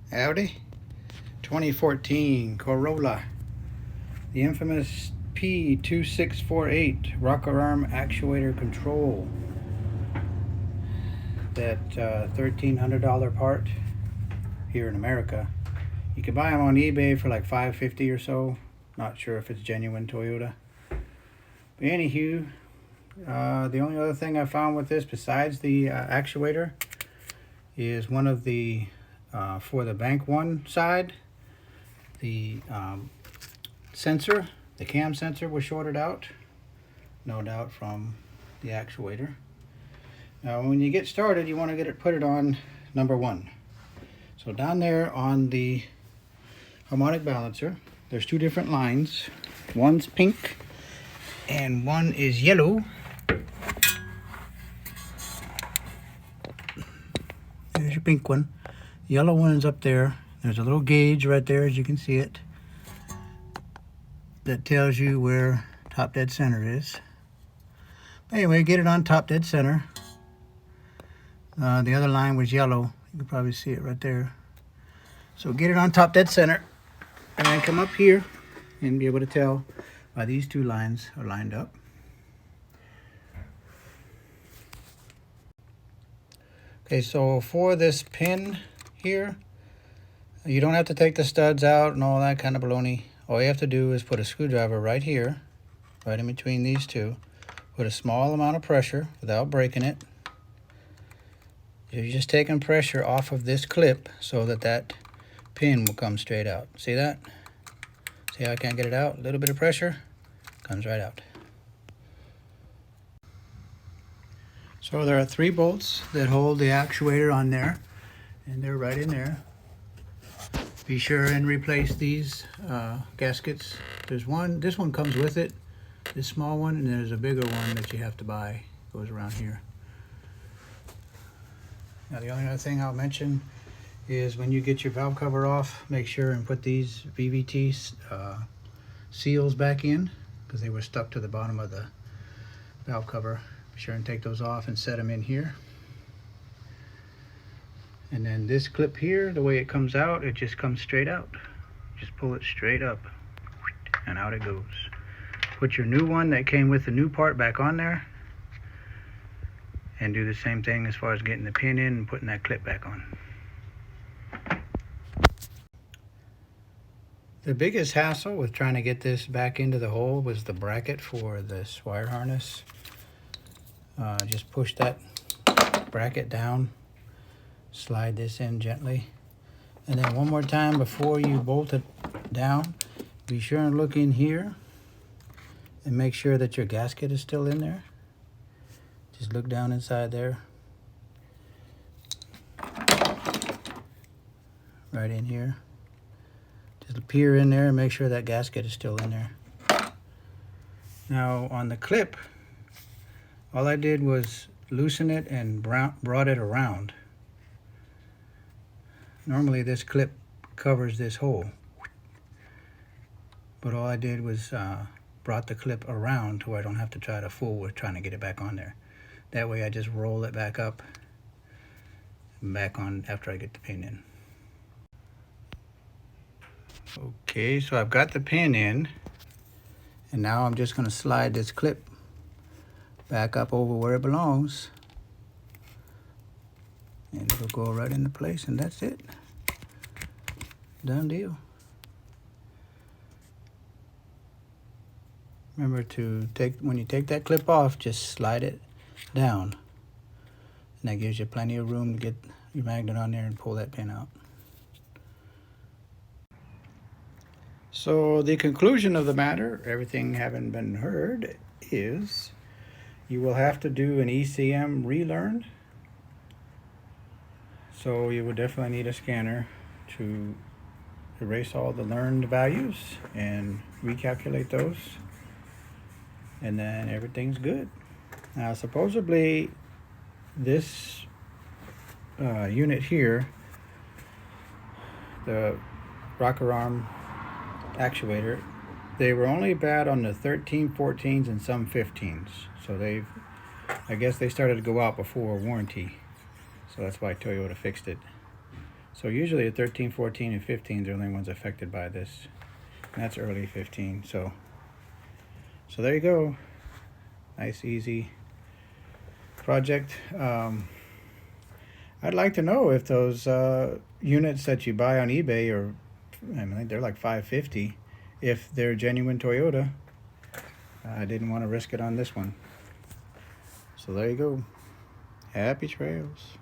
Howdy. 2014 Corolla. The infamous P2648 Rocker arm actuator control. That $1,300 part here in America. You can buy them on eBay for like $550 or so. Not sure if it's genuine Toyota. But anywho, the only other thing I found with this besides the actuator is one of the for the bank one side, the sensor, the cam sensor was shorted out, no doubt from the actuator. Now when you get started, you want to put it on number 1. So down there on the harmonic balancer, there's 2 different lines. One's pink and one is yellow. There's your pink one. Yellow one is up there. There's a little gauge right there, as you can see it, that tells you where top dead center is. Anyway, get it on top dead center. The other line was yellow. You can probably see it right there. So get it on top dead center, and then come up here and be able to tell why these 2 lines are lined up. Okay, so for this pin here, you don't have to take the studs out and all that kind of baloney. All you have to do is put a screwdriver right here, right in between these 2. Put a small amount of pressure without breaking it. You're just taking pressure off of this clip so that that pin will come straight out. See that? See how I can't get it out? A little bit of pressure, comes right out. So there are 3 bolts that hold the actuator on there, and they're right in there. Be sure and replace these gaskets. There's one, this one comes with it, this small one, and there's a bigger one that you have to buy. It goes around here. Now the only other thing I'll mention is when you get your valve cover off, make sure and put these VVT seals back in, because they were stuck to the bottom of the valve cover. Be sure and take those off and set them in here. And then this clip here, the way it comes out, it just comes straight out. Just pull it straight up and out it goes. Put your new one that came with the new part back on there, and do the same thing as far as getting the pin in and putting that clip back on. The biggest hassle with trying to get this back into the hole was the bracket for this wire harness. Just push that bracket down, slide this in gently, and then one more time before you bolt it down, be sure and look in here and make sure that your gasket is still in there. Just look down inside there, right in here. Just peer in there and make sure that gasket is still in there. Now on the clip, all I did was loosen it and brought it around. Normally this clip covers this hole, but all I did was brought the clip around to where I don't have to try to fool with trying to get it back on there. That way I just roll it back up and back on after I get the pin in. Okay, so I've got the pin in, and now I'm just going to slide this clip back up over where it belongs, and it'll go right into place, and that's it. Done deal. Remember to when you take that clip off, just slide it down, and that gives you plenty of room to get your magnet on there and pull that pin out. So the conclusion of the matter, everything having been heard, is you will have to do an ECM relearn. So you will definitely need a scanner to erase all the learned values and recalculate those, and then everything's good. Now supposedly this unit here, the rocker arm actuator, they were only bad on the 13, 14s and some 15s. So I guess they started to go out before warranty. So that's why Toyota fixed it. So usually the 13, 14, and 15 are the only ones affected by this. And that's early 15. So there you go. Nice, easy project. I'd like to know if those units that you buy on eBay are, I mean, they're like $550, if they're genuine Toyota. I didn't want to risk it on this one. So there you go. Happy trails.